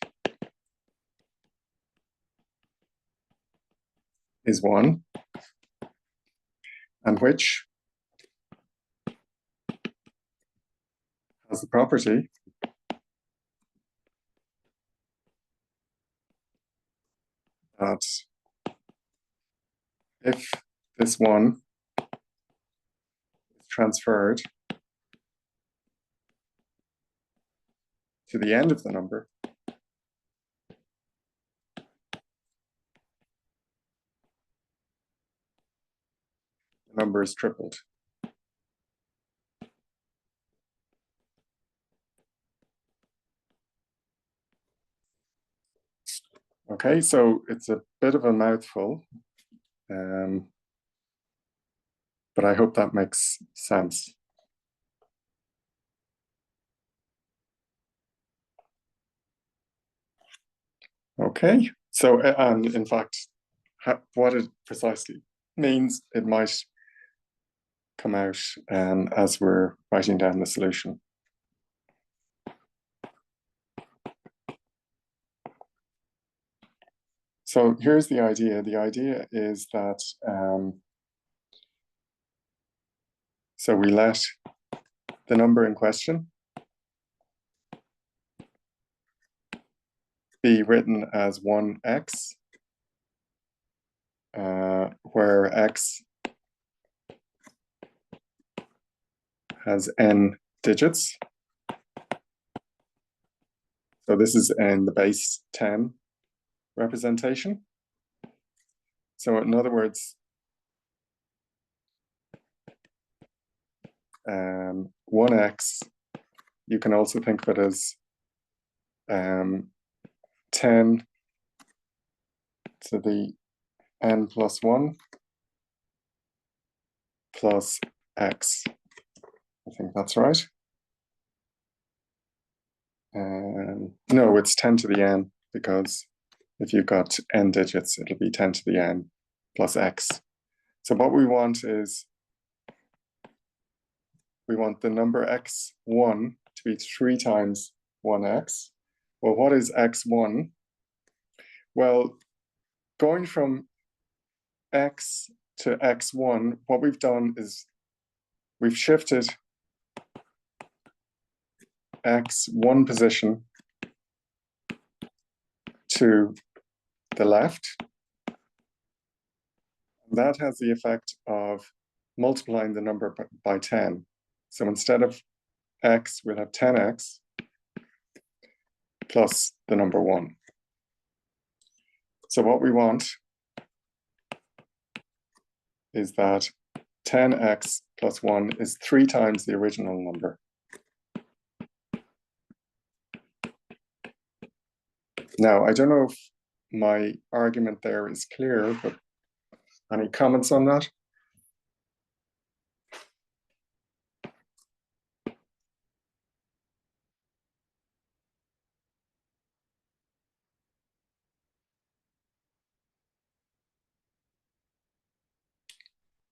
A: is 1, and which has the property that if this one is transferred to the end of the number, the number is tripled. Okay, so it's a bit of a mouthful, but I hope that makes sense. Okay, so and in fact, what it precisely means, it might come out as we're writing down the solution. So here's the idea. The idea is that, so we let the number in question be written as 1x, where x has n digits. So this is in the base 10 representation. So in other words, 1x, you can also think of it as 10 to the n plus 1 plus x. I think that's right. No, it's 10 to the n, because if you've got n digits, it'll be 10 to the n plus x. So what we want is, we want the number x1 to be 3 times 1x. Well, what is x1? Well, going from x to x1, what we've done is we've shifted x one position to the left. That has the effect of multiplying the number by 10. So instead of x, we'll have 10x plus the number 1. So what we want is that 10x plus 1 is 3 times the original number. Now, I don't know if my argument there is clear, but any comments on that?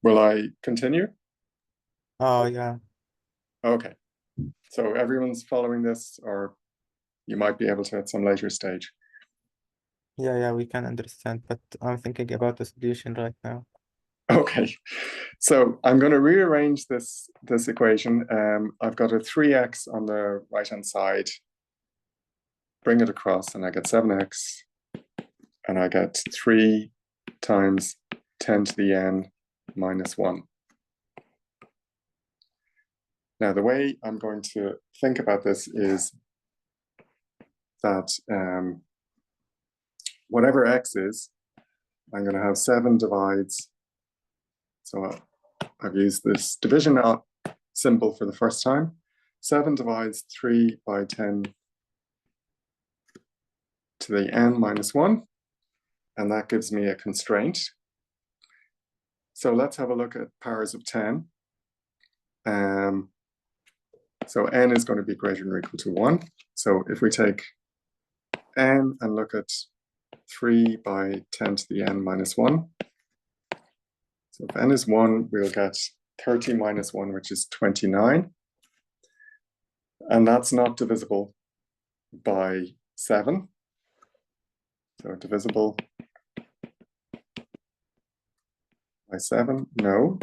A: Will I continue?
C: Oh, yeah.
A: Okay. So everyone's following this, or you might be able to at some later stage.
C: Yeah, we can understand, but I'm thinking about the solution right now.
A: Okay, so I'm going to rearrange this equation. I've got a 3x on the right-hand side. Bring it across, and I get 7x, and I get 3 times 10 to the n minus 1. Now, the way I'm going to think about this is that whatever x is, I'm going to have 7 divides. So I've used this division symbol for the first time. 7 divides 3 by 10 to the n minus 1. And that gives me a constraint. So let's have a look at powers of 10. So n is going to be greater than or equal to 1. So if we take n and look at 3 by 10 to the n minus 1. So if n is 1, we'll get 30 minus 1, which is 29. And that's not divisible by 7. So divisible by 7, no.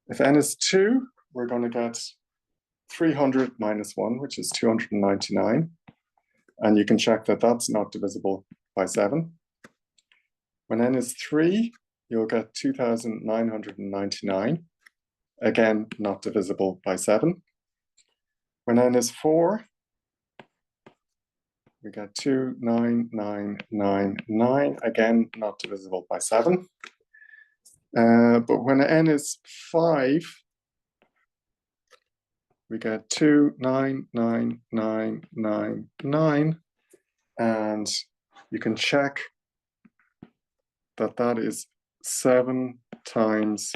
A: If n is 2, we're going to get 300 minus 1, which is 299. And you can check that that's not divisible by 7. When n is 3, you'll get 2,999. Again, not divisible by 7. When n is 4, we get 29999. Again, not divisible by 7. But when n is 5, we get 29999, and you can check that that is 7 times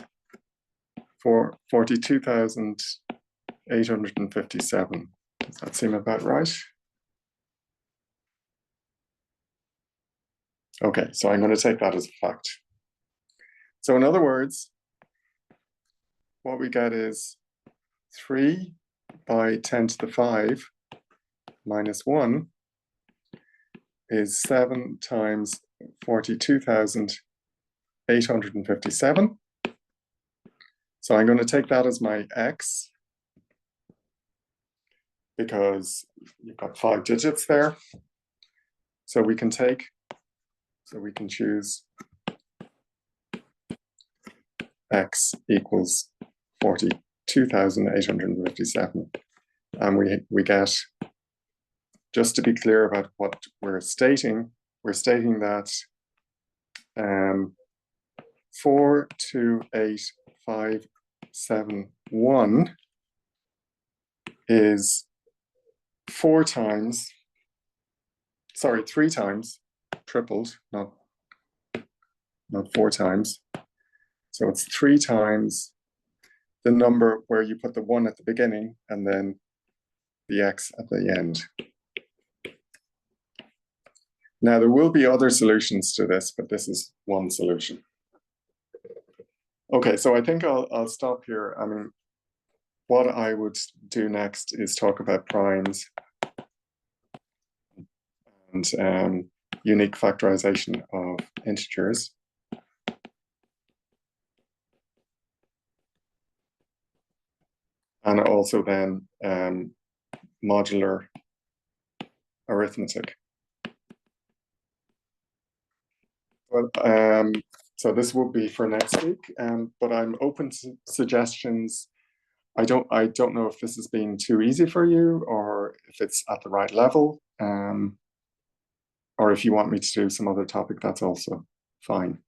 A: 42,857. Does that seem about right? Okay, so I'm going to take that as a fact. So in other words, what we get is 3 by 10 to the 5 minus 1 is 7 times 42,857. So I'm going to take that as my x, because you've got 5 digits there. So we can choose x equals 42,857. And we get, just to be clear about what we're stating that 428,571 is 3 times, tripled, not 4 times. So it's 3 times the number where you put the 1 at the beginning and then the x at the end. Now, there will be other solutions to this, but this is one solution. Okay, so I think I'll stop here. I mean, what I would do next is talk about primes and unique factorization of integers. And also then modular arithmetic. Well, so this will be for next week, but I'm open to suggestions. I don't know if this has been too easy for you or if it's at the right level, or if you want me to do some other topic, that's also fine.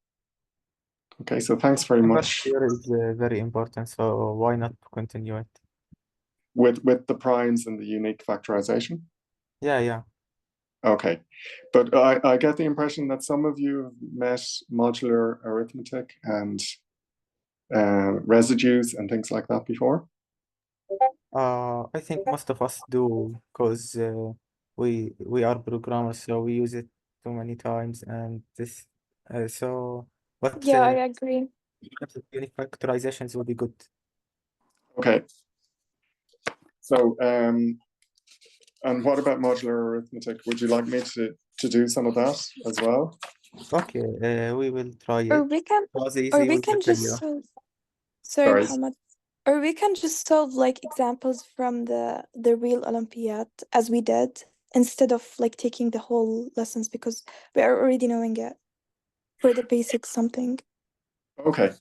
A: Okay, so thanks very much.
C: Here is very important, so why not continue it?
A: With the primes and the unique factorization?
C: Yeah.
A: Okay, but I get the impression that some of you have met modular arithmetic and residues and things like that before.
C: I think most of us do, because we are programmers, so we use it too many times, and this but
F: Yeah, I agree.
C: unique factorizations will be good.
A: Okay. So and what about modular arithmetic? Would you like me to do some of that as well?
C: Okay, we will try
F: Or
C: it.
F: we can,
C: Was easy,
F: or we
C: we'll
F: can
C: continue.
F: just solve. Sorry,
A: Sorry.
F: Muhammad. Or we can just solve like examples from the real Olympiad as we did, instead of like taking the whole lessons, because we are already knowing it for the basics something.
A: Okay,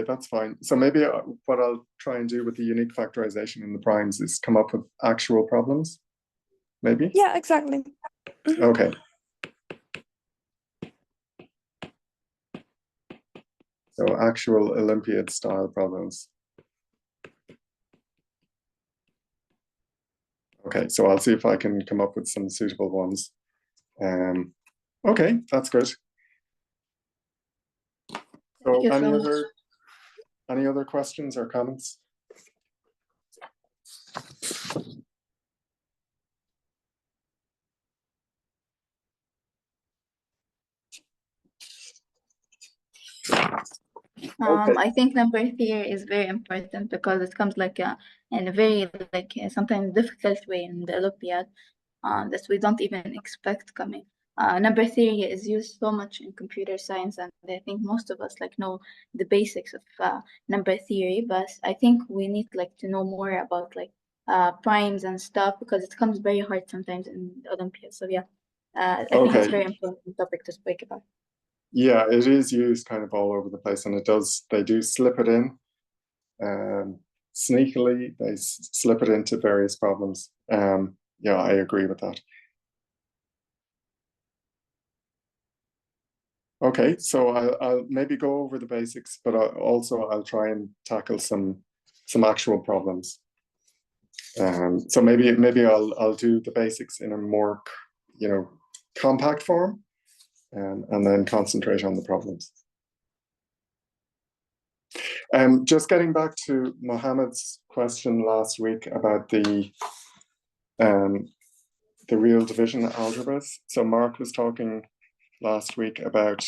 A: that's fine. So maybe what I'll try and do with the unique factorization in the primes is come up with actual problems, maybe?
F: Yeah, exactly. Mhm.
A: Okay. So actual Olympiad style problems. Okay, so I'll see if I can come up with some suitable ones. Okay, that's good. So
D: Thank you so much.
A: any other questions or comments?
D: I think number theory is very important because it comes like in a very sometimes difficult way in the Olympiad that we don't even expect coming. Number theory is used so much in computer science, and I think most of us know the basics of number theory. But I think we need to know more about primes and stuff, because it comes very hard sometimes in the Olympiad. So yeah, I think it's
A: Okay.
D: a very important topic to speak about.
A: Yeah, it is used kind of all over the place, and they do slip it in. Sneakily, they slip it into various problems. Yeah, I agree with that. Okay, so I'll maybe go over the basics, but I'll try and tackle some actual problems. So maybe I'll do the basics in a more, compact form, and then concentrate on the problems. Just getting back to Mohammed's question last week about the real division algebras. So Mark was talking last week about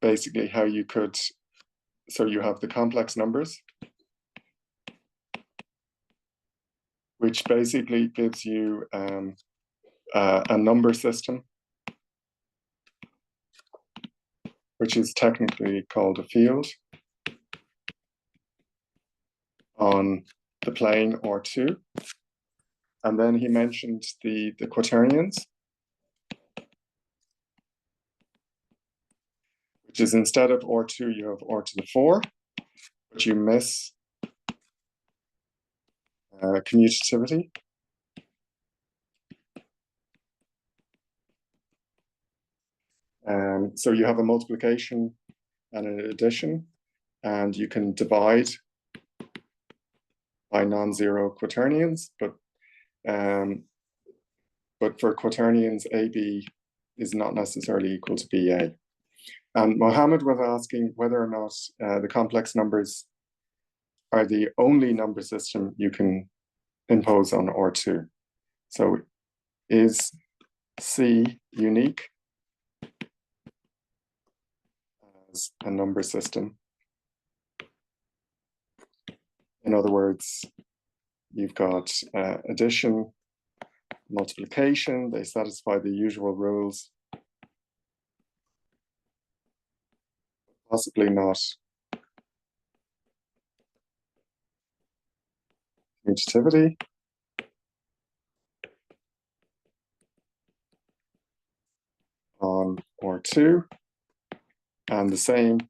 A: basically how you could, so you have the complex numbers, which basically gives you a number system, which is technically called a field on the plane R2. And then he mentioned the quaternions, which is instead of R2, you have R to the 4, but you miss commutativity. So you have a multiplication and an addition, and you can divide by non-zero quaternions, but for quaternions, AB is not necessarily equal to BA. And Mohammed was asking whether or not the complex numbers are the only number system you can impose on R2. So is C unique as a number system? In other words, you've got addition, multiplication, they satisfy the usual rules. Possibly not commutativity. On R2, and the same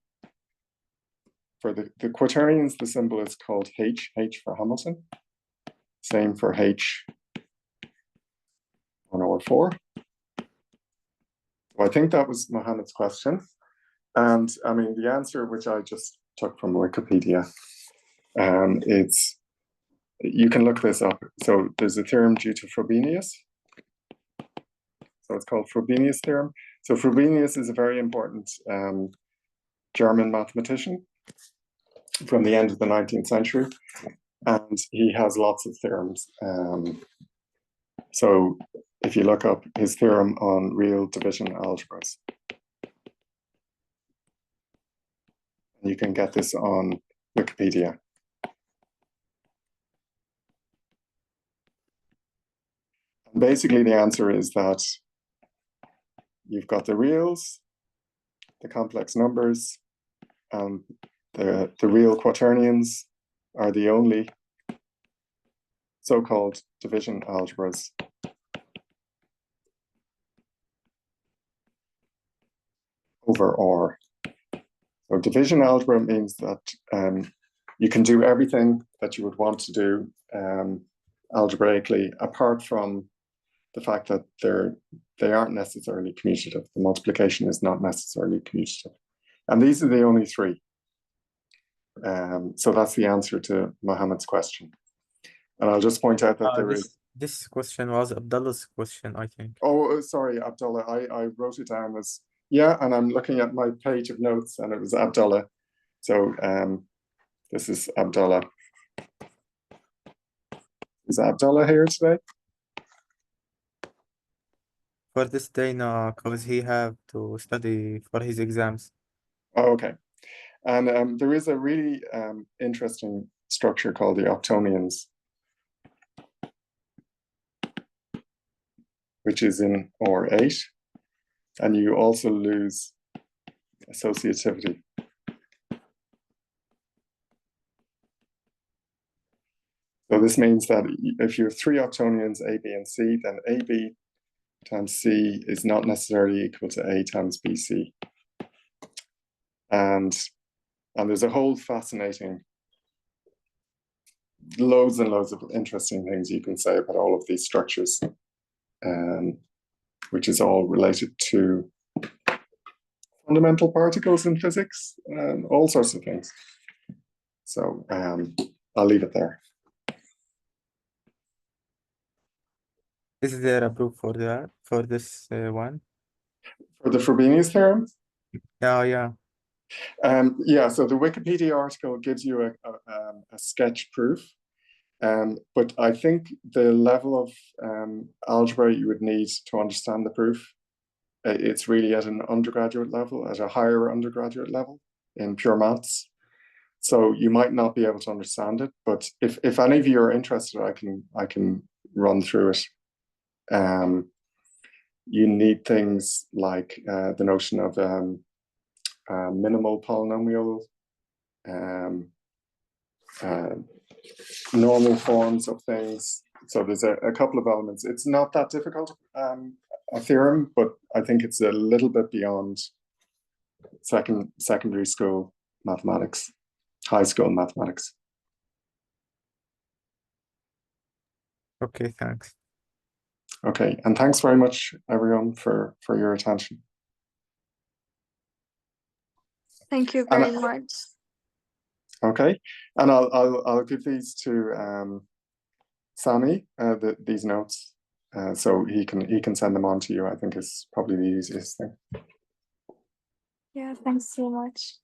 A: for the quaternions, the symbol is called H for Hamilton. Same for H on R4. So I think that was Mohammed's question. And I mean, the answer, which I just took from Wikipedia, it's, you can look this up. So there's a theorem due to Frobenius. So it's called Frobenius theorem. So Frobenius is a very important German mathematician from the end of the 19th century. And he has lots of theorems. So if you look up his theorem on real division algebras, you can get this on Wikipedia. And basically, the answer is that you've got the reals, the complex numbers, and the real quaternions are the only so-called division algebras over R. So division algebra means that you can do everything that you would want to do algebraically, apart from the fact that they aren't necessarily commutative. The multiplication is not necessarily commutative. And these are the only three. So that's the answer to Mohammed's question. And I'll just point out that
C: this question was Abdullah's question, I think.
A: Oh, sorry, Abdullah. I wrote it down as, yeah, and I'm looking at my page of notes and it was Abdullah. So this is Abdullah. Is Abdullah here today?
C: For this day, no, because he have to study for his exams.
A: Oh, okay. And there is a really interesting structure called the octonions, which is in R8, and you also lose associativity. So this means that if you have three octonions, A, B, and C, then AB times C is not necessarily equal to A times BC. And there's a whole fascinating, loads and loads of interesting things you can say about all of these structures, which is all related to fundamental particles in physics and all sorts of things. So I'll leave it there.
C: Is there a proof for that, for this one?
A: For the Frobenius theorem?
C: Yeah, yeah.
A: Yeah, so the Wikipedia article gives you a sketch proof, but I think the level of algebra you would need to understand the proof, it's really at an undergraduate level, at a higher undergraduate level in pure maths. So you might not be able to understand it, but if any of you are interested, I can run through it. You need things like the notion of minimal polynomial, normal forms of things. So there's a couple of elements. It's not that difficult a theorem, but I think it's a little bit beyond secondary school mathematics, high school mathematics.
C: Okay, thanks.
A: Okay, and thanks very much, everyone, for your attention.
F: Thank you very much.
A: Okay, and I'll give these to Sami, these notes, so he can send them on to you. I think is probably the easiest thing.
F: Yeah, thanks so much.